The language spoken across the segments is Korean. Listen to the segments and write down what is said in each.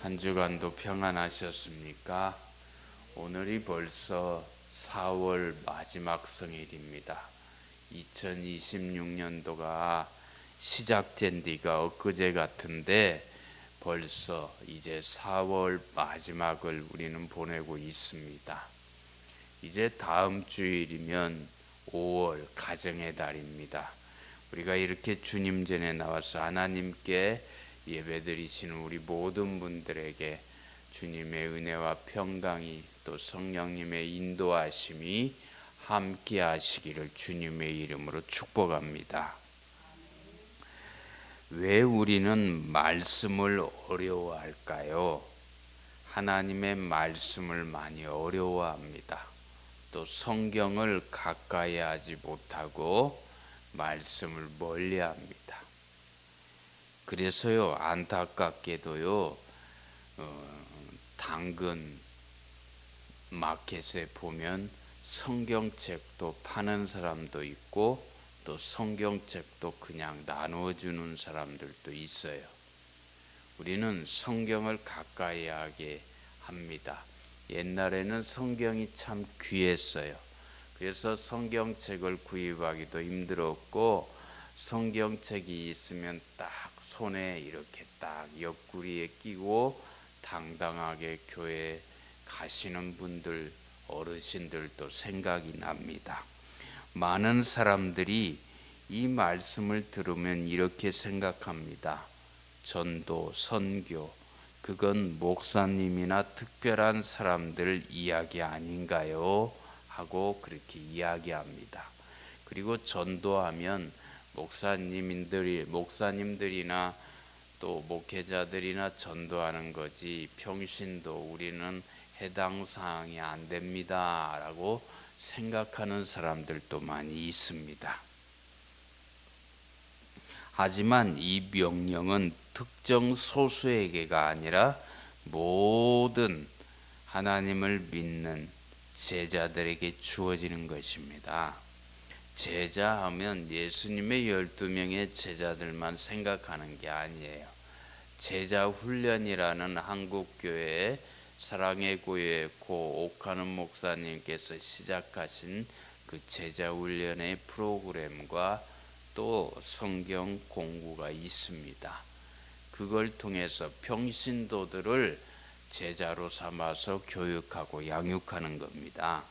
한 주간도 평안하셨습니까? 오늘이 벌써 4월 마지막 성일입니다. 2026년도가 시작된 뒤가 엊그제 같은데 벌써 이제 4월 마지막을 우리는 보내고 있습니다. 이제 다음 주일이면 5월 가정의 달입니다. 우리가 이렇게 주님 전에 나와서 하나님께 예배드리시는 우리 모든 분들에게 주님의 은혜와 평강이 또 성령님의 인도하심이 함께 하시기를 주님의 이름으로 축복합니다. 왜 우리는 말씀을 어려워할까요? 하나님의 말씀을 많이 어려워합니다. 또 성경을 가까이 하지 못하고 말씀을 멀리합니다. 그래서요, 안타깝게도요, 당근 마켓에 보면 성경책도 파는 사람도 있고 또 성경책도 그냥 나누어주는 사람들도 있어요. 우리는 성경을 가까이 하게 합니다. 옛날에는 성경이 참 귀했어요. 그래서 성경책을 구입하기도 힘들었고 성경책이 있으면 딱 손에 이렇게 딱 옆구리에 끼고 당당하게 교회 가시는 분들, 어르신들도 생각이 납니다. 많은 사람들이 이 말씀을 들으면 이렇게 생각합니다. 전도, 선교, 그건 목사님이나 특별한 사람들 이야기 아닌가요? 하고 그렇게 이야기합니다. 그리고 전도하면 목사님들이나 또 목회자들이나 전도하는 거지 평신도 우리는 해당 사항이 안 됩니다 라고 생각하는 사람들도 많이 있습니다. 하지만 이 명령은 특정 소수에게가 아니라 모든 하나님을 믿는 제자들에게 주어지는 것입니다. 제자하면 예수님의 12명의 제자들만 생각하는 게 아니에요. 제자 훈련이라는 한국교회 사랑의 교회 고 옥하는 목사님께서 시작하신 그 제자 훈련의 프로그램과 또 성경 공부가 있습니다. 그걸 통해서 평신도들을 제자로 삼아서 교육하고 양육하는 겁니다.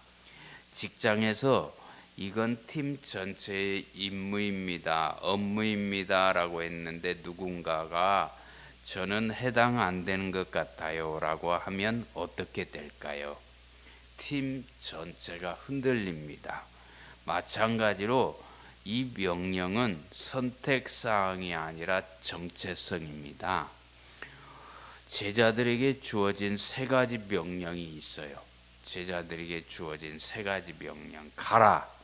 직장에서 이건 팀 전체의 임무입니다, 업무입니다 라고 했는데 누군가가 저는 해당 안 되는 것 같아요 라고 하면 어떻게 될까요? 팀 전체가 흔들립니다. 마찬가지로 이 명령은 선택사항이 아니라 정체성입니다. 제자들에게 주어진 3가지 명령이 있어요. 제자들에게 주어진 3가지 명령. 가라.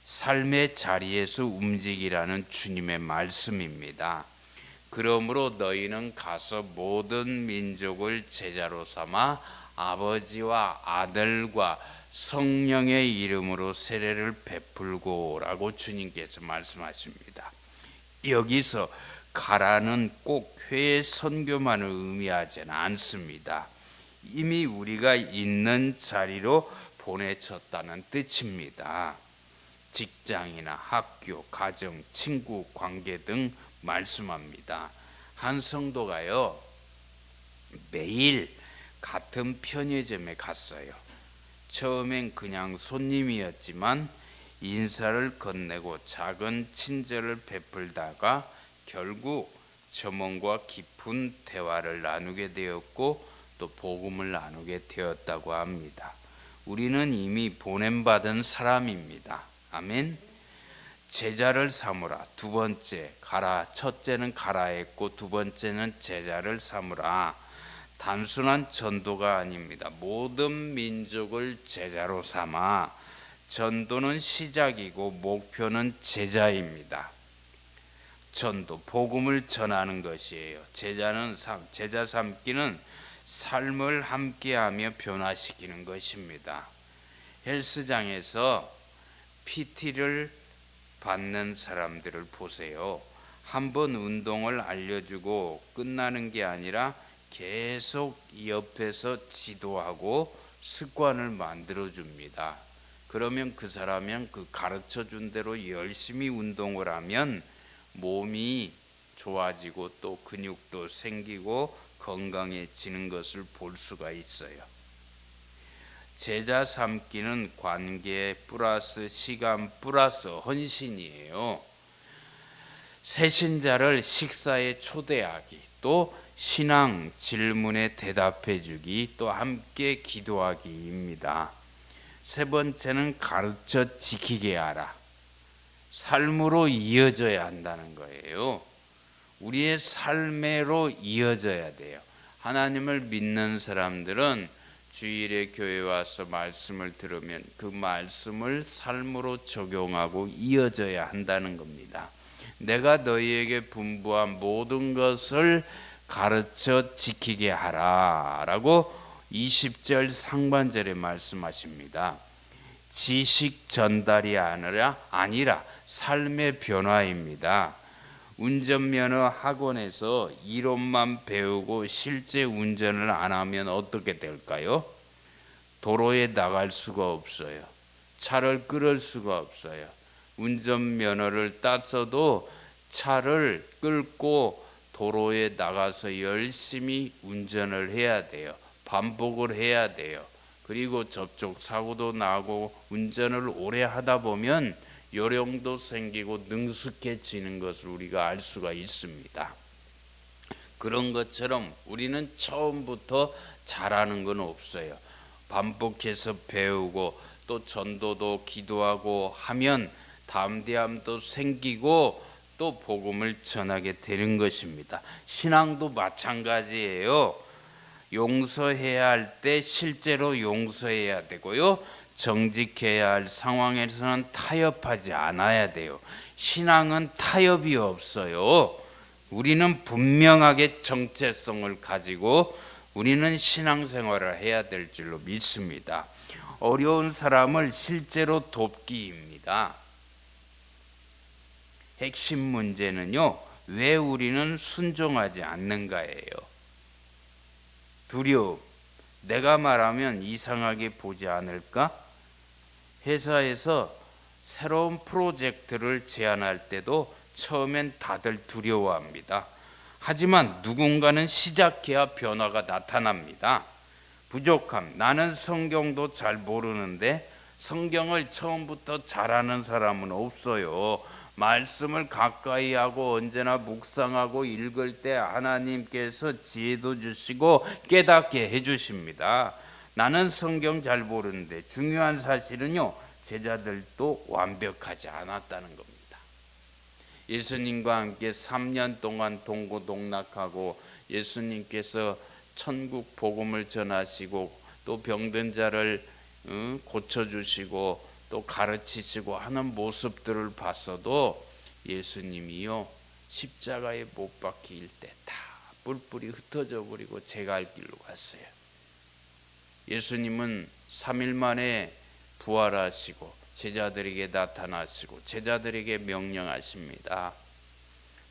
삶의 자리에서 움직이라는 주님의 말씀입니다. 그러므로 너희는 가서 모든 민족을 제자로 삼아 아버지와 아들과 성령의 이름으로 세례를 베풀고 라고 주님께서 말씀하십니다. 여기서 가라는 꼭 회의 선교만을 의미하지는 않습니다. 이미 우리가 있는 자리로 보내졌다는 뜻입니다. 직장이나 학교, 가정, 친구, 관계 등 말씀합니다. 한 성도가요, 매일 같은 편의점에 갔어요. 처음엔 그냥 손님이었지만 인사를 건네고 작은 친절을 베풀다가 결국 점원과 깊은 대화를 나누게 되었고 또 복음을 나누게 되었다고 합니다. 우리는 이미 보냄받은 사람입니다. 아멘. 제자를 삼으라. 2번째 가라. 첫째는 가라 했고 2번째는 제자를 삼으라. 단순한 전도가 아닙니다. 모든 민족을 제자로 삼아 전도는 시작이고 목표는 제자입니다. 전도, 복음을 전하는 것이에요. 제자 삼기는 삶을 함께하며 변화시키는 것입니다. 헬스장에서 PT를 받는 사람들을 보세요. 한번 운동을 알려주고 끝나는 게 아니라 계속 옆에서 지도하고 습관을 만들어 줍니다. 그러면 그 사람은 그 가르쳐 준 대로 열심히 운동을 하면 몸이 좋아지고 또 근육도 생기고 건강해지는 것을 볼 수가 있어요. 제자 삼기는 관계 플러스 시간 플러스 헌신이에요. 새신자를 식사에 초대하기, 또 신앙 질문에 대답해 주기, 또 함께 기도하기입니다. 세 번째는 가르쳐 지키게 하라. 삶으로 이어져야 한다는 거예요. 우리의 삶으로 이어져야 돼요. 하나님을 믿는 사람들은 주일에 교회 와서 말씀을 들으면 그 말씀을 삶으로 적용하고 이어져야 한다는 겁니다. 내가 너희에게 분부한 모든 것을 가르쳐 지키게 하라 라고 20절 상반절에 말씀하십니다. 지식 전달이 아니라 삶의 변화입니다. 운전면허 학원에서 이론만 배우고 실제 운전을 안 하면 어떻게 될까요? 도로에 나갈 수가 없어요. 차를 끌을 수가 없어요. 운전면허를 땄어도 차를 끌고 도로에 나가서 열심히 운전을 해야 돼요. 반복을 해야 돼요. 그리고 접촉 사고도 나고 운전을 오래 하다 보면 요령도 생기고 능숙해지는 것을 우리가 알 수가 있습니다. 그런 것처럼 우리는 처음부터 잘하는 건 없어요. 반복해서 배우고 또 전도도 기도하고 하면 담대함도 생기고 또 복음을 전하게 되는 것입니다. 신앙도 마찬가지예요. 용서해야 할 때 실제로 용서해야 되고요. 정직해야 할 상황에서는 타협하지 않아야 돼요. 신앙은 타협이 없어요. 우리는 분명하게 정체성을 가지고 우리는 신앙생활을 해야 될 줄로 믿습니다. 어려운 사람을 실제로 돕기입니다. 핵심 문제는요, 왜 우리는 순종하지 않는가예요. 두려움, 내가 말하면 이상하게 보지 않을까? 회사에서 새로운 프로젝트를 제안할 때도 처음엔 다들 두려워합니다. 하지만 누군가는 시작해야 변화가 나타납니다. 부족함, 나는 성경도 잘 모르는데 성경을 처음부터 잘하는 사람은 없어요. 말씀을 가까이 하고 언제나 묵상하고 읽을 때 하나님께서 지혜도 주시고 깨닫게 해주십니다. 나는 성경 잘 모르는데 중요한 사실은요, 제자들도 완벽하지 않았다는 겁니다. 예수님과 함께 3년 동안 동고동락하고 예수님께서 천국 복음을 전하시고 또 병든 자를 고쳐주시고 또 가르치시고 하는 모습들을 봤어도 예수님이요, 십자가에 못 박힐 때 다 뿔뿔이 흩어져 버리고 제가 할 길로 갔어요. 예수님은 3일 만에 부활하시고 제자들에게 나타나시고 제자들에게 명령하십니다.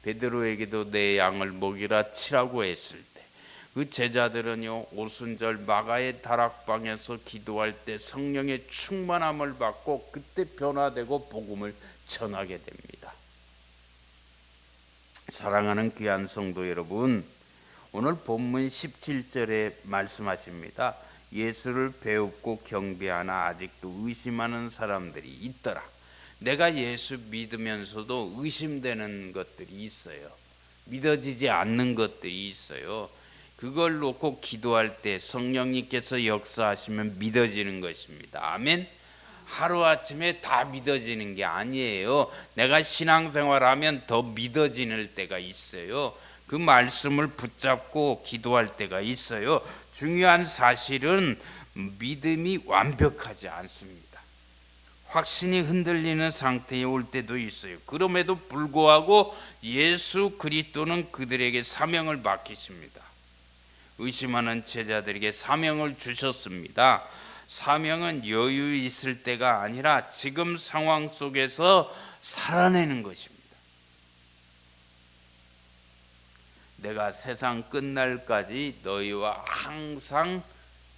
베드로에게도 내 양을 먹이라 치라고 했을 때 그 제자들은요, 오순절 마가의 다락방에서 기도할 때 성령의 충만함을 받고 그때 변화되고 복음을 전하게 됩니다. 사랑하는 귀한 성도 여러분, 오늘 본문 17절에 말씀하십니다. 예수를 배웁고 경배하나 아직도 의심하는 사람들이 있더라. 내가 예수 믿으면서도 의심되는 것들이 있어요. 믿어지지 않는 것들이 있어요. 그걸 놓고 기도할 때 성령님께서 역사하시면 믿어지는 것입니다. 아멘. 하루아침에 다 믿어지는 게 아니에요. 내가 신앙생활하면 더 믿어지는 때가 있어요. 그 말씀을 붙잡고 기도할 때가 있어요. 중요한 사실은 믿음이 완벽하지 않습니다. 확신이 흔들리는 상태에 올 때도 있어요. 그럼에도 불구하고 예수 그리스도는 그들에게 사명을 맡기십니다. 의심하는 제자들에게 사명을 주셨습니다. 사명은 여유 있을 때가 아니라 지금 상황 속에서 살아내는 것입니다. 내가 세상 끝날까지 너희와 항상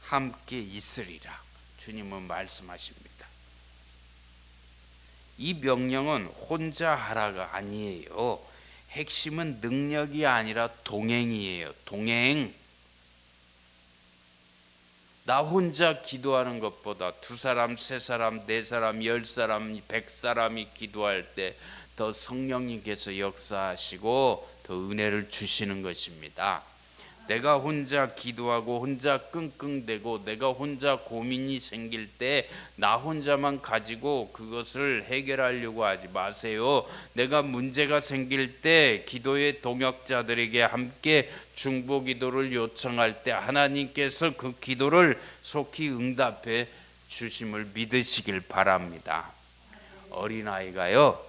함께 있으리라. 주님은 말씀하십니다. 이 명령은 혼자 하라가 아니에요. 핵심은 능력이 아니라 동행이에요. 동행. 나 혼자 기도하는 것보다 2사람, 3사람, 4사람, 10사람, 100사람이 기도할 때 더 성령님께서 역사하시고 더 은혜를 주시는 것입니다. 내가 혼자 기도하고 혼자 끙끙대고 내가 혼자 고민이 생길 때 나 혼자만 가지고 그것을 해결하려고 하지 마세요. 내가 문제가 생길 때 기도의 동역자들에게 함께 중보기도를 요청할 때 하나님께서 그 기도를 속히 응답해 주심을 믿으시길 바랍니다. 어린아이가요,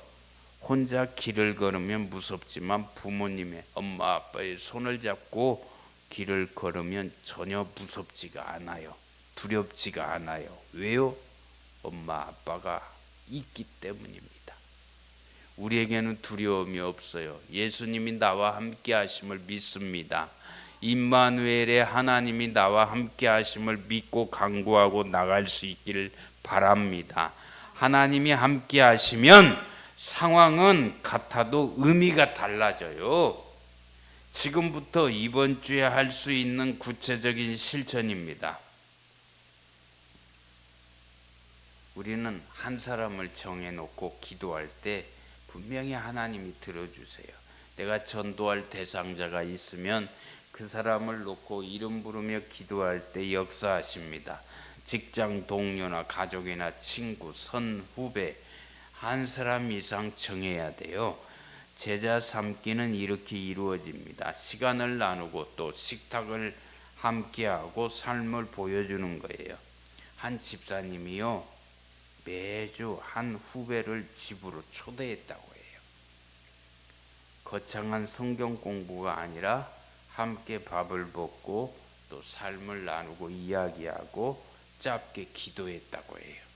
혼자 길을 걸으면 무섭지만 부모님의, 엄마 아빠의 손을 잡고 길을 걸으면 전혀 무섭지가 않아요. 두렵지가 않아요. 왜요? 엄마 아빠가 있기 때문입니다. 우리에게는 두려움이 없어요. 예수님이 나와 함께 하심을 믿습니다. 임마누엘의 하나님이 나와 함께 하심을 믿고 간구하고 나갈 수 있기를 바랍니다. 하나님이 함께 하시면 상황은 같아도 의미가 달라져요. 지금부터 이번 주에 할 수 있는 구체적인 실천입니다. 우리는 한 사람을 정해놓고 기도할 때 분명히 하나님이 들어주세요. 내가 전도할 대상자가 있으면 그 사람을 놓고 이름 부르며 기도할 때 역사하십니다. 직장 동료나 가족이나 친구, 선후배 한 사람 이상 정해야 돼요. 제자 삼기는 이렇게 이루어집니다. 시간을 나누고 또 식탁을 함께하고 삶을 보여주는 거예요. 한 집사님이요, 매주 한 후배를 집으로 초대했다고 해요. 거창한 성경 공부가 아니라 함께 밥을 먹고 또 삶을 나누고 이야기하고 짧게 기도했다고 해요.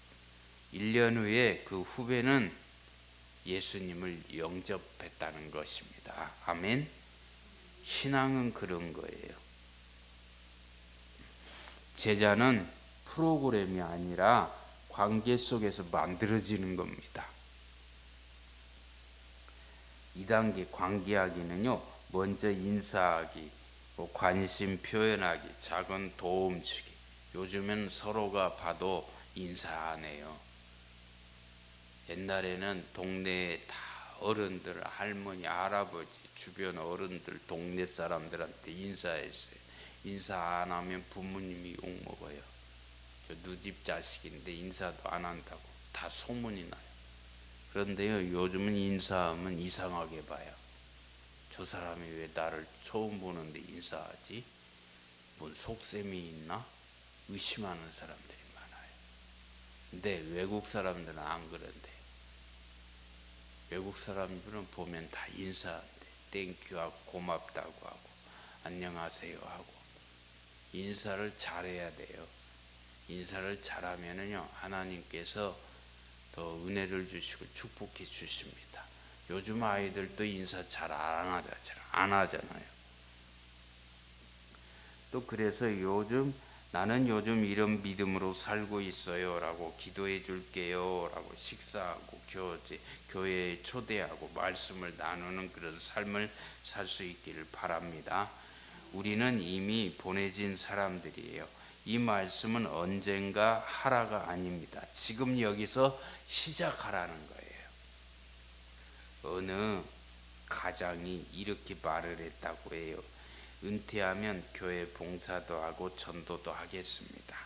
1년 후에 그 후배는 예수님을 영접했다는 것입니다. 아멘. 신앙은 그런 거예요. 제자는 프로그램이 아니라 관계 속에서 만들어지는 겁니다. 2단계 관계하기는요, 먼저 인사하기, 관심 표현하기, 작은 도움 주기. 요즘엔 서로가 봐도 인사 안 해요. 옛날에는 동네에 다 어른들, 할머니, 할아버지, 주변 어른들, 동네 사람들한테 인사했어요. 인사 안 하면 부모님이 욕먹어요. 저 누집 자식인데 인사도 안 한다고 다 소문이 나요. 그런데요, 요즘은 인사하면 이상하게 봐요. 저 사람이 왜 나를 처음 보는데 인사하지? 뭔 속셈이 있나? 의심하는 사람들이 많아요. 근데 외국 사람들은 안 그런데. 외국 사람들은 보면 다 인사한대. 땡큐하고 고맙다고 하고 안녕하세요 하고. 인사를 잘해야 돼요. 인사를 잘하면은요, 하나님께서 더 은혜를 주시고 축복해 주십니다. 요즘 아이들도 인사 잘 안 하잖아요. 또 그래서 나는 요즘 이런 믿음으로 살고 있어요 라고 기도해 줄게요 라고 식사하고 교회에 초대하고 말씀을 나누는 그런 삶을 살 수 있기를 바랍니다. 우리는 이미 보내진 사람들이에요. 이 말씀은 언젠가 하라가 아닙니다. 지금 여기서 시작하라는 거예요. 어느 가장이 이렇게 말을 했다고 해요. 은퇴하면 교회 봉사도 하고 전도도 하겠습니다.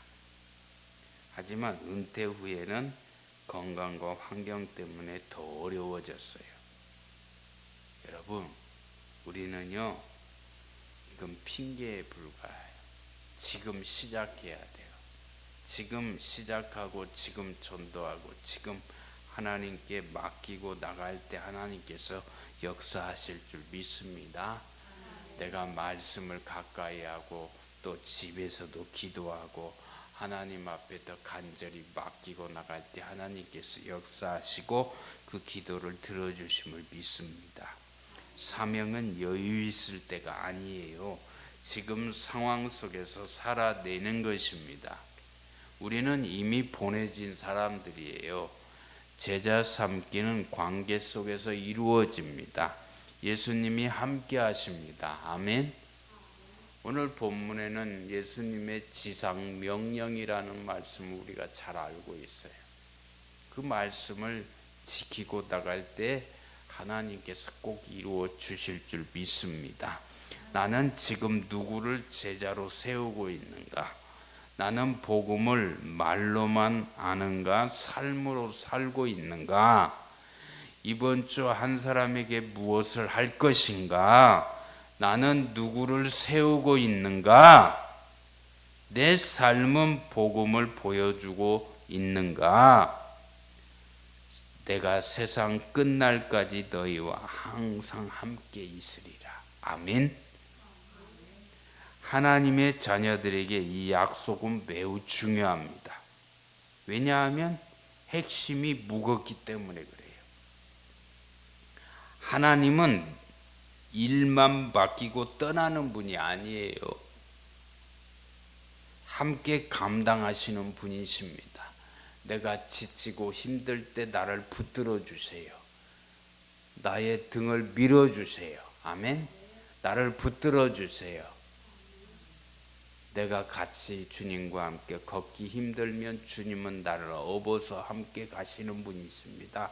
하지만 은퇴 후에는 건강과 환경 때문에 더 어려워졌어요. 여러분, 우리는요, 이건 핑계에 불과해요. 지금 시작해야 돼요. 지금 시작하고 지금 전도하고 지금 하나님께 맡기고 나갈 때 하나님께서 역사하실 줄 믿습니다. 내가 말씀을 가까이 하고 또 집에서도 기도하고 하나님 앞에 더 간절히 맡기고 나갈 때 하나님께서 역사하시고 그 기도를 들어주심을 믿습니다. 사명은 여유 있을 때가 아니에요. 지금 상황 속에서 살아내는 것입니다. 우리는 이미 보내진 사람들이에요. 제자 삼기는 관계 속에서 이루어집니다. 예수님이 함께 하십니다. 아멘. 오늘 본문에는 예수님의 지상 명령이라는 말씀을 우리가 잘 알고 있어요. 그 말씀을 지키고 나갈 때 하나님께서 꼭 이루어 주실 줄 믿습니다. 나는 지금 누구를 제자로 세우고 있는가? 나는 복음을 말로만 아는가? 삶으로 살고 있는가? 이번 주 한 사람에게 무엇을 할 것인가? 나는 누구를 세우고 있는가? 내 삶은 복음을 보여주고 있는가? 내가 세상 끝날까지 너희와 항상 함께 있으리라. 아멘. 하나님의 자녀들에게 이 약속은 매우 중요합니다. 왜냐하면 핵심이 무겁기 때문에 그래요. 하나님은 일만 맡기고 떠나는 분이 아니에요. 함께 감당하시는 분이십니다. 내가 지치고 힘들 때 나를 붙들어 주세요. 나의 등을 밀어 주세요. 아멘. 나를 붙들어 주세요. 내가 같이 주님과 함께 걷기 힘들면 주님은 나를 업어서 함께 가시는 분이 있습니다.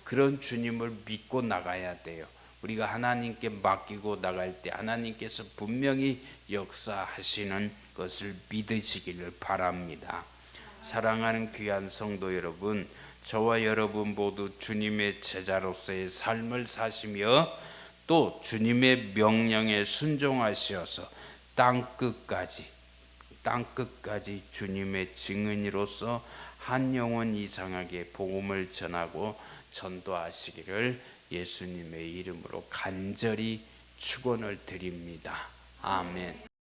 그런 주님을 믿고 나가야 돼요. 우리가 하나님께 맡기고 나갈 때 하나님께서 분명히 역사하시는 것을 믿으시기를 바랍니다. 사랑하는 귀한 성도 여러분, 저와 여러분 모두 주님의 제자로서의 삶을 사시며 또 주님의 명령에 순종하셔서 땅끝까지 주님의 증인으로서 한 영혼 이상하게 복음을 전하고 전도하시기를 예수님의 이름으로 간절히 축원을 드립니다. 아멘.